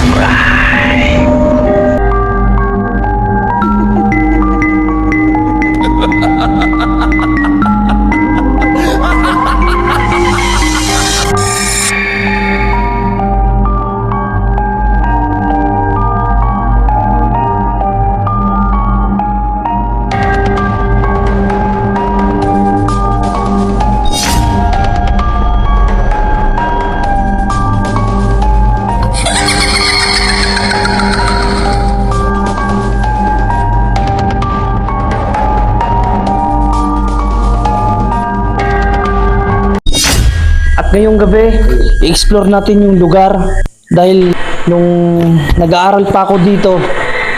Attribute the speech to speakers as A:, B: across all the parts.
A: subscribe.
B: At ngayong gabi, i-explore natin yung lugar dahil nung nag-aaral pa ako dito,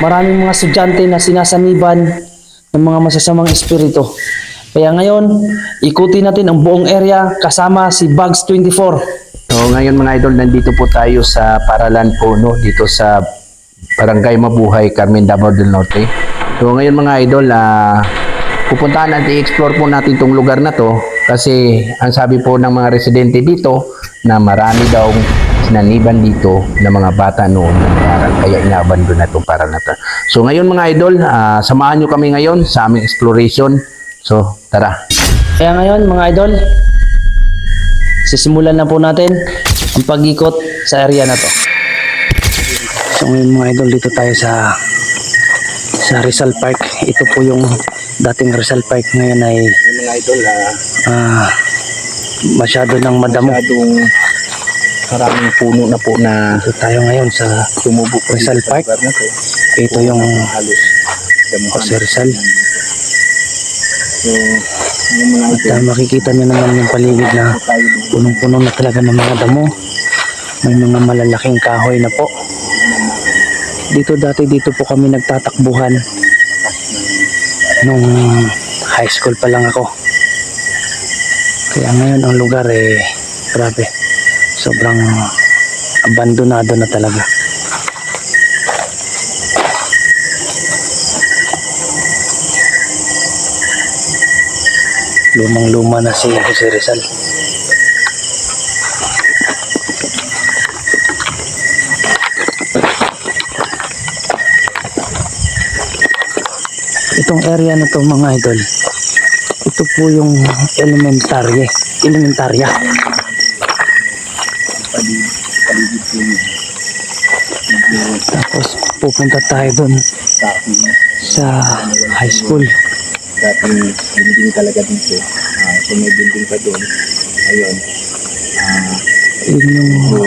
B: maraming mga estudyante na sinasaniban ng mga masasamang espiritu. Kaya ngayon, ikutin natin ang buong area kasama si Bugs 24.
C: So ngayon mga idol, nandito po tayo sa Paralan Puno dito sa Barangay Mabuhay, Carmen, Davao del Norte. So ngayon mga idol, pupuntahan at i-explore po natin itong lugar na to kasi ang sabi po ng mga residente dito na marami daw sinaniban dito ng mga bata noon na nag-aaral, kaya inabandon na itong Paralan na to. So ngayon mga idol, samahan nyo kami ngayon sa aming exploration. So tara!
B: Kaya ngayon mga idol, sisimulan na po natin ang pag-ikot sa area na to. So ngayon mga idol, dito tayo sa Rizal Park. Ito po yung dating Rizal Park, ngayon ay
C: Mga idol,
B: masyado nang madamo.
C: masyadong maraming puno na po na
B: Dito tayo ngayon sa
C: tumubok po
B: Rizal
C: dito sa
B: Park.
C: lugar na to.
B: Ito yung
C: Halos damuhan.
B: Jose Rizal.
C: So yung mga
B: At
C: idol,
B: makikita nyo naman yung paligid na
C: tayo dito.
B: punong-puno na talaga ng mga damo. May mga malalaking kahoy na po. Dito po kami nagtatakbuhan nung high school pa lang ako. Kaya ngayon ang lugar grabe, sobrang abandonado na talaga. Lumang-luma na si Jose Rizal. Itong area na to mga idol, ito po yung elementarya. Tapos pupunta tayo doon sa high school.
C: Dating building talaga dito. So may building pa doon. Ayun.
B: Yun yung
C: So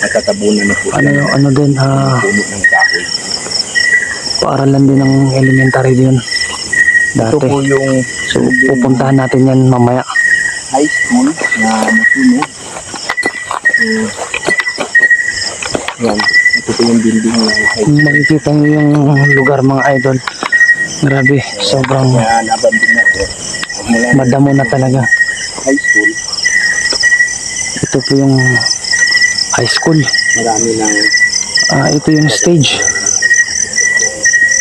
C: natatabunan na po
B: ano din,
C: puno ng kahoy.
B: paaralan din ng elementary din
C: Ito
B: dati.
C: po yung
B: So pupuntahan natin yan mamaya.
C: high school na masunog. So yan. Ito po yung building ng high school.
B: Makikita nyo yung lugar mga idol. Grabe, sobrang
C: Kaya nabanding na po. Mula ng
B: madamo na talaga.
C: high school,
B: Ito po yung high school.
C: marami ng
B: Ito yung stage.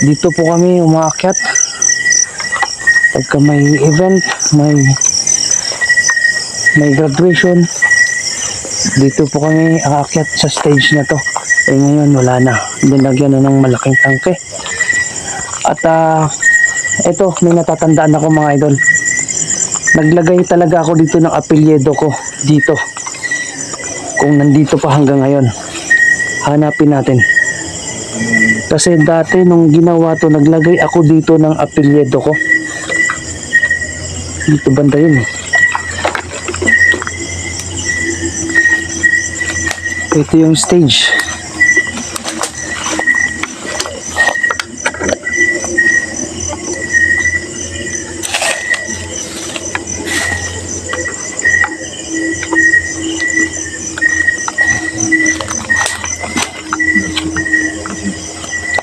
B: Dito po kami umaakyat pagka may event, may graduation. Dito po kami aakyat sa stage na to. Ngayon wala na, dinagyan na ng malaking tangke. At ito, may natatandaan ako mga idol. Naglagay talaga ako dito ng apelyido ko dito, kung nandito pa hanggang ngayon. Hanapin natin. Kasi dati nung ginawa to, naglagay ako dito ng apelyido ko. Dito banda yun eh. Ito yung stage.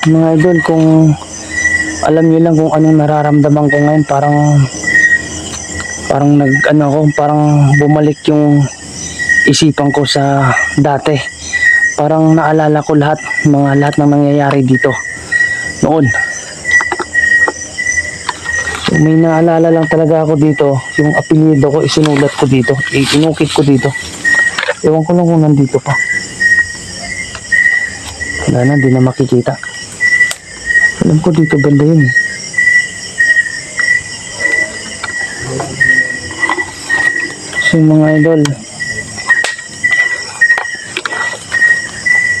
B: Mga idol, kung alam niyo lang kung anong nararamdaman ko ngayon, parang bumalik yung isipan ko sa dati. Parang naalala ko lahat ng nangyayari dito noon. So, may naalala lang talaga ako dito, yung apelyido ko isinulat ko dito, inukit ko dito. Ewan ko lang kung nandito pa. Wala na, di na makikita. Alam ko dito banda yun eh. So mga idol,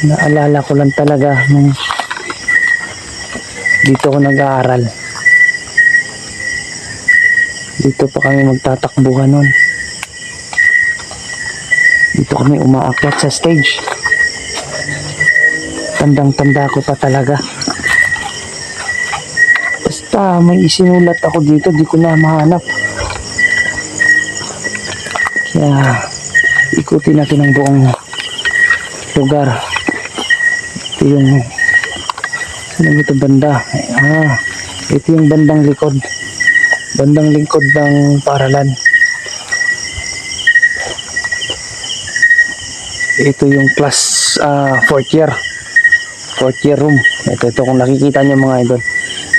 B: naalala ko lang talaga nung dito ako nag-aaral. Dito pa kami magtatakbuhan nun. Dito kami umaakyat sa stage. Tandang-tanda ko pa talaga. Basta may isinulat ako dito, di ko na mahanap. Kaya ikutin natin ang buong lugar. Ito yung saan ito banda? Ito yung bandang likod. Bandang lingkod ng paaralan. Ito yung class 4th year. 4th year room. Ito kung nakikita nyo mga idol.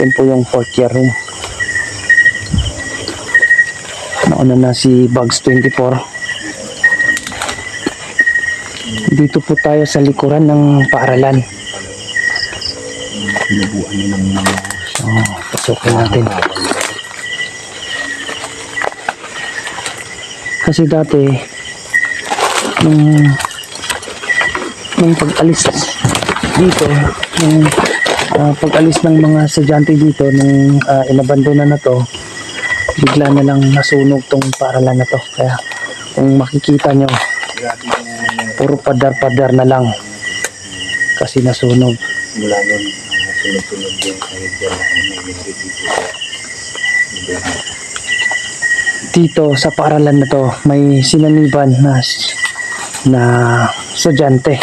B: Yan po yung 4th year room. Nauna na si Bugs 24. Dito po tayo sa likuran ng paaralan. So, pasukin natin. Kasi dati nung pag-alis dito, nung pag-alis ng mga estudyante dito, nung inabandona na to, bigla na lang nasunog tong paaralan na to. Kaya kung makikita nyo, puro padar-padar na lang kasi nasunog.
C: Mula nun, sunod-sunod yung kahit yan.
B: Dito sa paaralan na to, may sinaniban na estudyante.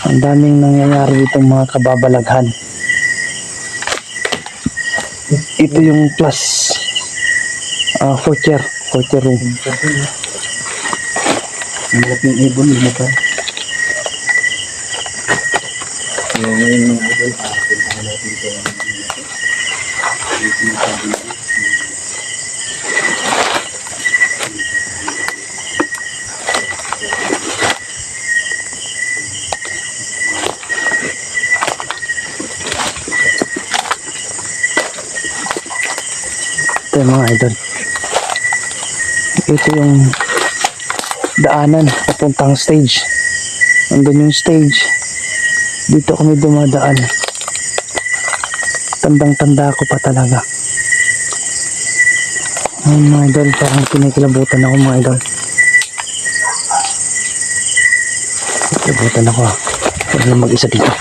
B: Ang daming nangyayari ditong mga kababalaghan. Ito yung class 4th year room.
C: Ang lahat ng ibon, lumapan. Ngayon mga idol, puntahan natin ito.
B: Ito yung mga idol. Ito yung daanan papuntang stage. Andun yung stage. Dito kami dumadaan. Tandang-tanda ko pa talaga. Ay mga idol, parang kinikilabutan ako mga idol. Kinikilabutan ako. Huwag lang mag-isa dito.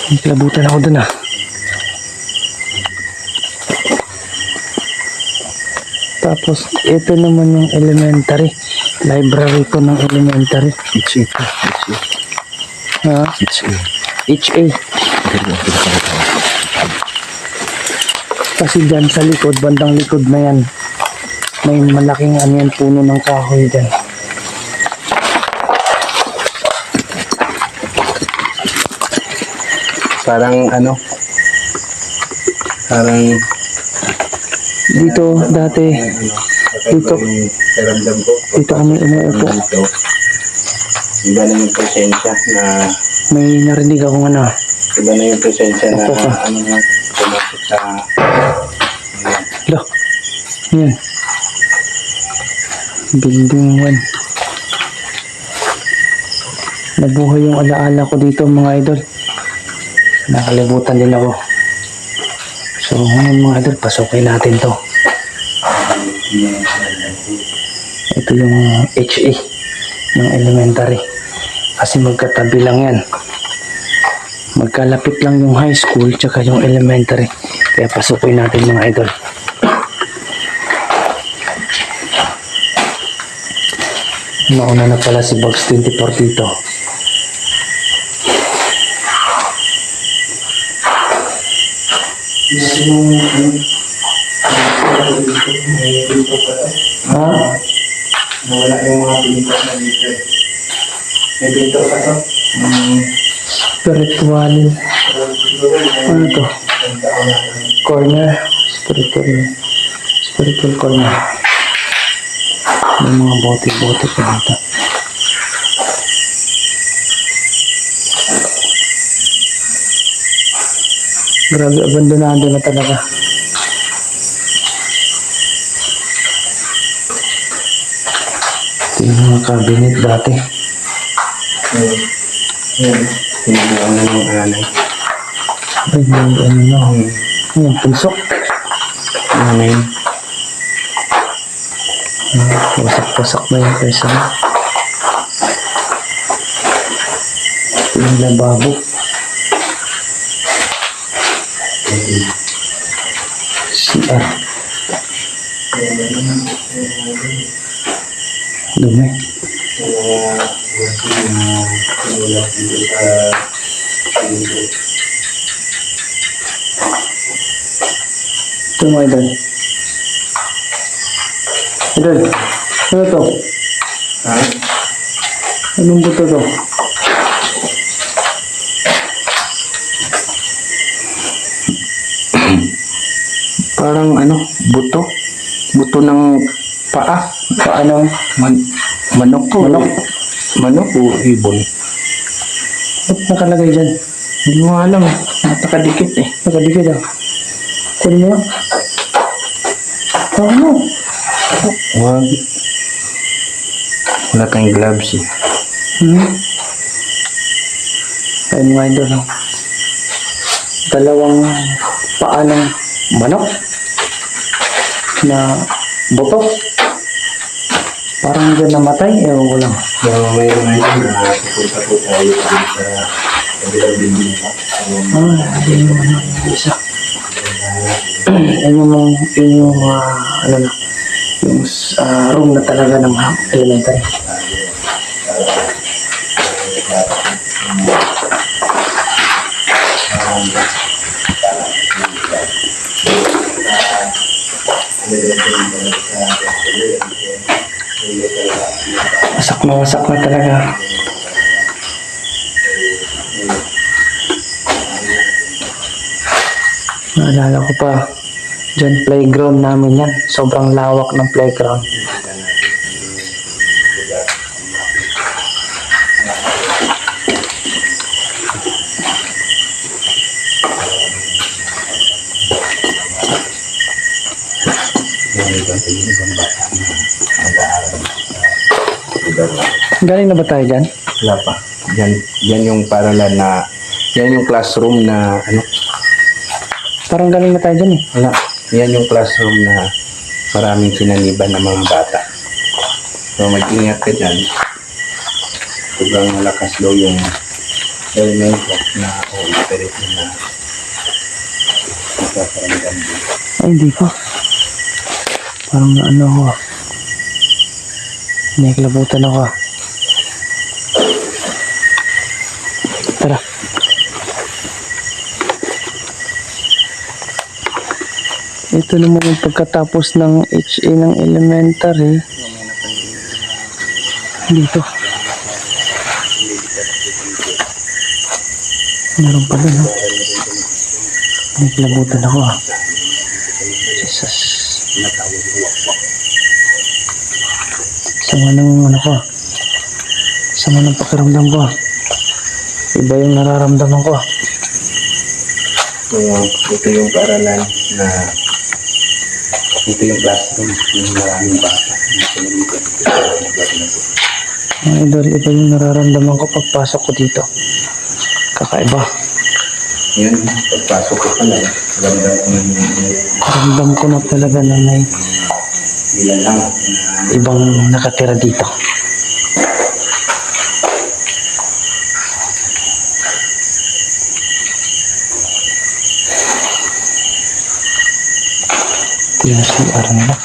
B: Kinikilabutan ako dun . Tapos, ito naman yung elementary. Library ko ng elementary.
C: HA.
B: Ha? HA. Kasi dyan sa likod, bandang likod na yan, may malaking yan, puno ng kahoy dyan.
C: Parang
B: Dito dati, dito kami umuupo.
C: Iba na yung presensya na
B: May narinig akong
C: iba na yung presensya na
B: Opo ka.
C: pumasok sa
B: Lo, yan. Building 1. Nabuhay yung alaala ko dito mga idol. Nakalimutan din ako. So ngayon mga idol, pasukin natin to. Ito yung HE ng elementary. Kasi magkatabi lang yan. Magkalapit lang yung high school tsaka yung elementary. Kaya pasukin natin mga idol. Nauna na pala si Bugs 24 dito. Ha?
C: Nawala yung mga pinto na dito. May pinto pa to?
B: Spiritual. Ano to? Corner. Spiritual. Spiritual corner. May mga bote-bote pa dito. Grabe, abandonado na talaga. Ito yung mga cabinet dati.
C: Tinagawa na ng anay.
B: Ay, may ano na. Ayan, punsok.
C: Anay.
B: Wasak-wasak na yung pesa mo. Ito yung lababo. CR. Dumi. Ito mga idol. Idol, ano to?
C: Ha?
B: Anong buto to?
C: Parang ano, buto. Buto ng paa.
B: Paano?
C: Manok ko.
B: Manok?
C: Manok o ibon?
B: Ba't nakalagay dyan?
C: Hindi mo alam. Napakadikit eh.
B: Nakadikit ah. Kunin mo. Ano?
C: Wag. Wala tayong gloves eh.
B: Ayun mga idol. Oh. Dalawang paa ng manok na buto. Parang dyan namatay. Ewan ko lang.
C: So, ngayon pupunta po tayo sa kabilang building pa.
B: Hindi mo ano. Isa. Yun yung ano na. Yung room na talaga ng elementary. Wasak na talaga. Naalala ko pa, dyan playground namin yan. Sobrang lawak ng playground. Galing na ba tayo dyan?
C: Wala pa. Yan yung paralan na, yan yung classroom na, ano,
B: Parang galing na tayo dyan eh.
C: wala. Yan yung classroom na maraming sinaniban ng mga bata. So, mag-ingat ka dyan. Sobrang malakas daw yung elemento na o spirit na nagpaparamdam din.
B: Ay, hindi pa. Parang ano ako. Nakiklabutan ako. Tara. Ito naman yung pagkatapos ng HA ng elementary. Dito. Meron pa doon, ha? Nakiklabutan ako, ha? Jesus. Sama ng ano ko. Sama ng pakiramdam ko. Iba yung nararamdaman ko.
C: So, ito yung paralan na ito yung classroom ng maraming bata.
B: Mga idol, iba yung nararamdaman ko pagpasok ko dito. Kakaiba.
C: Yan, pagpasok ko pa lang,
B: Ramdam ko na talaga na may
C: nilalang na
B: ibang nakatira dito. Ito yung CR nila.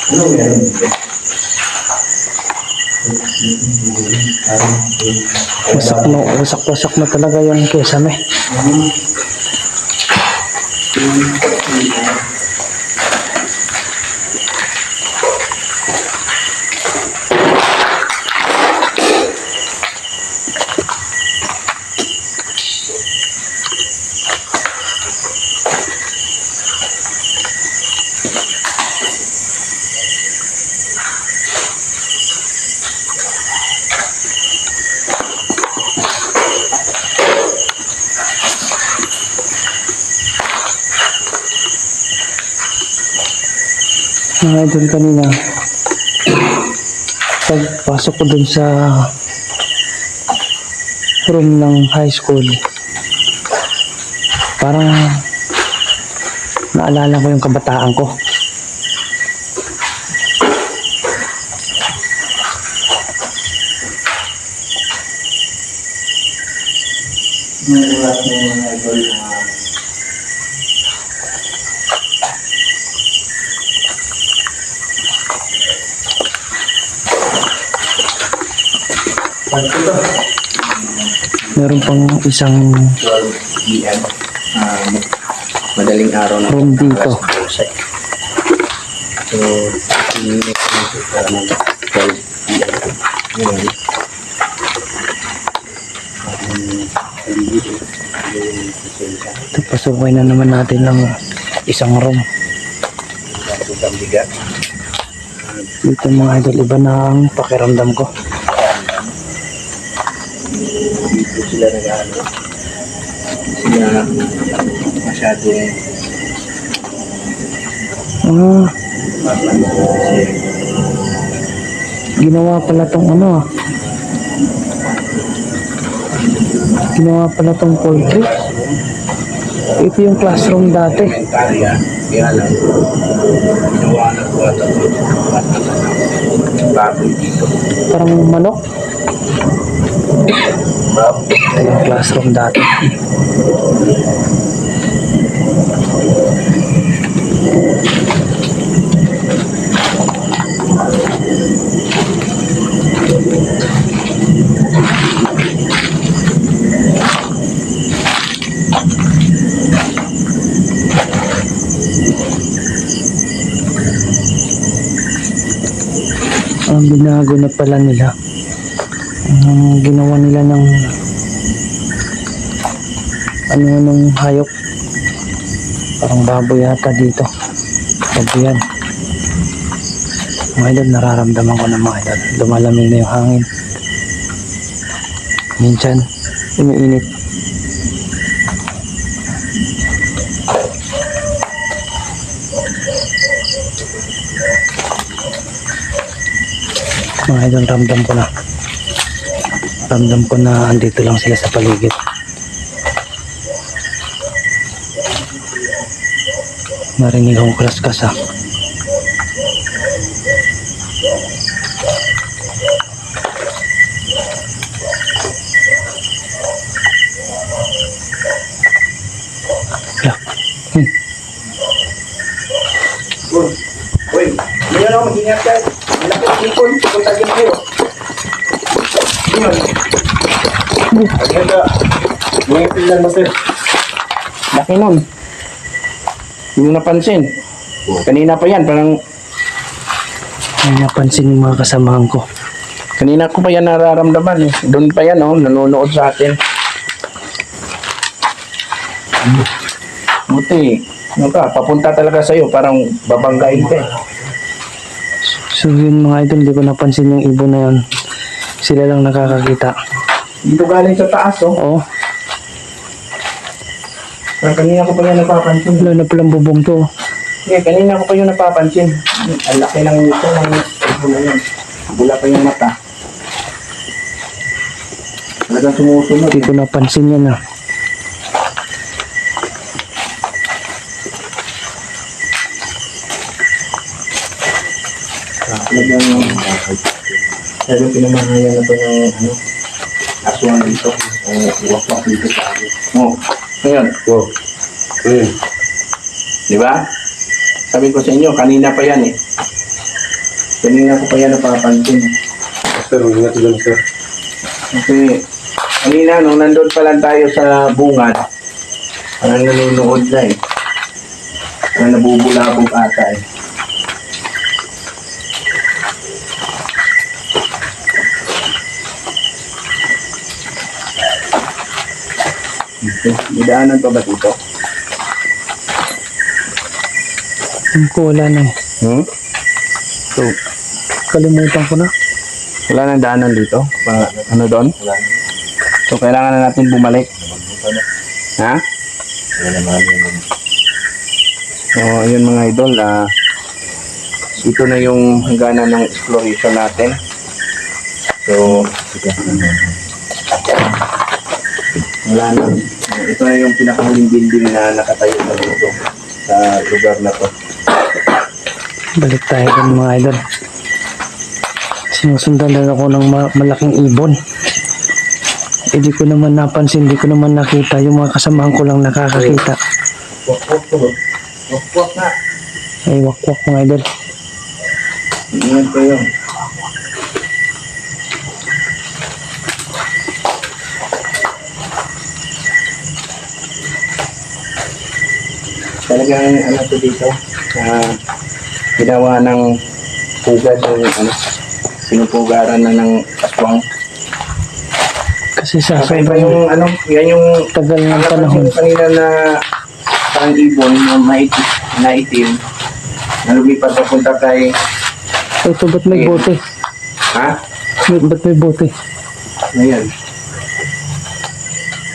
C: ano meron dito?
B: Wasak na talaga yung kesame. Mga idol, kanina pagpasok ko dun sa room ng high school, parang naalala ko yung kabataan ko. Meron pang isang
C: 12 p.m. Madaling araw na
B: room dito.
C: So, minutes na ito para ng 12 p.m. Ngayon,
B: Ito, pasukay na naman natin ng isang room.
C: ang bigat.
B: Dito mga idol, iba na ang pakiramdam ko.
C: Dito sila nag-ano. Sila masyadong
B: Ginawa pala tong ano, ginawa pala tong poultry. Ito yung classroom dati.
C: elementarya. Kaya lang, ginawa na po at baboy dito.
B: Parang manok.
C: Baboy.
B: Ito yung classroom dati. Ang binago na pala nila. Ang ginawa nila ng ano nung hayop. Parang baboy yata dito. Baboy yan. Mga idol, nararamdaman ko na mga idol. Lumalamig na yung hangin. Minsan, umiinit. Mga idol, ramdam ko na. Ramdam ko na andito lang sila sa paligid. Narinig akong kaskas.
C: Uy, ngayon ako mag-ingat kayo. Malaki ang ikon, pupunta din kayo. Ngayon. Agad ka. Ngayon tingnan mo sir.
B: Laki nun.
C: Hindi mo napansin. Kanina pa yan, parang
B: May napansin yung mga kasamahan ko.
C: kanina ko pa yan nararamdaman eh. Doon pa yan oh, nanonood sa atin. Buti, ano ka, papunta talaga sa'yo, parang babanggain ka eh.
B: So yun mga idol, hindi ko napansin yung ibon na yun. Sila lang nakakakita.
C: Dito galing sa taas oh.
B: Oo,
C: Parang kanina ko pa yan napapansin.
B: wala na palang bubong to.
C: Yeah, kanina ko pa yung napapansin. Ang laki ng ito ng ibon na yun. Bula pa yung mata. Talagang sumusunod.
B: Hindi ko napansin yan ah.
C: Talagang pinamahaya na ito ng ano, aswang dito. Uwak-wak dito sa amin. Oh, ngayon. Oh. Di ba? Sabi ko sa inyo, kanina pa yan eh. Kanina ko pa yan napapansin.
A: Master, ingat dyan, sir.
C: Kasi, kanina, nung nandun pa lang tayo sa bungad, parang nanonood na eh. Parang nabubulabog ata eh. Okay. May daanan pa ba dito?
B: Wala na eh.
C: So,
B: Kalimutan ko na.
C: wala nang daanan dito? Ano doon? So, kailangan na natin bumalik. Ha? So, ayun mga idol, ito na yung hangganan ng exploration natin. So, wala na. Ito na yung pinakahuling building na nakatayo na dito sa lugar na to.
B: Balik tayo dun mga idol. Sinusundan din ako ng malaking ibon. Eh di ko naman napansin, di ko naman nakita. Yung mga kasamahan ko lang nakakakita.
C: Wakwak na.
B: Ay wakwak mga idol.
C: Ingat kayo. Talagang ano to dito, ginawa ng pugad yung pinupugaran na ng aswang.
B: Kasi sa
C: Kakaiba
B: sobrang
C: yung yan yung
B: tagal ng
C: napansin
B: panahon.
C: ko kanina na parang ibon na itim na lumipat papunta kay
B: Ito ba't may bote? Ba't may bote?
C: Ayan.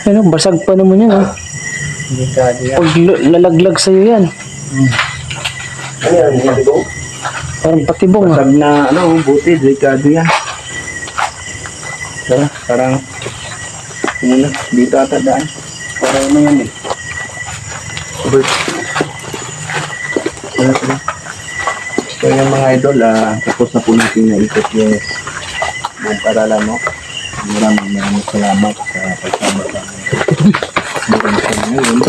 B: Ano, basag pa naman yun, oh. Pag lalaglag sa'yo yan,
C: Ano yan? Ito?
B: parang patibong, ah.
C: Basag na buti, delikado yan. Parang dito ata daan. Parang ano yan eh. So yung mga idol, tapos na po natin naikot yung paralan mo. Maraming salamat sa pagsama sa ngayon.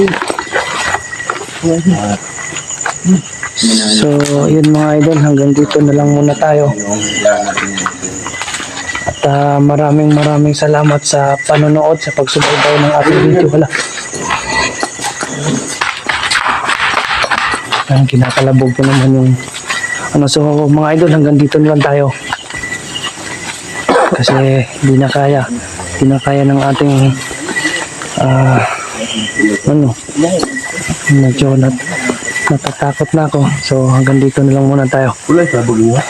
B: So, yun mga idol, hanggang dito na lang muna tayo. At maraming salamat sa panonood, sa pagsubaybay ng ating video. Wala. Parang kinakalabog ko naman yung so mga idol, hanggang dito na lang tayo. Kasi hindi na kaya ng ating medyo natatakot na ako. So hanggang dito na lang muna tayo.
A: Wala, sabog niya.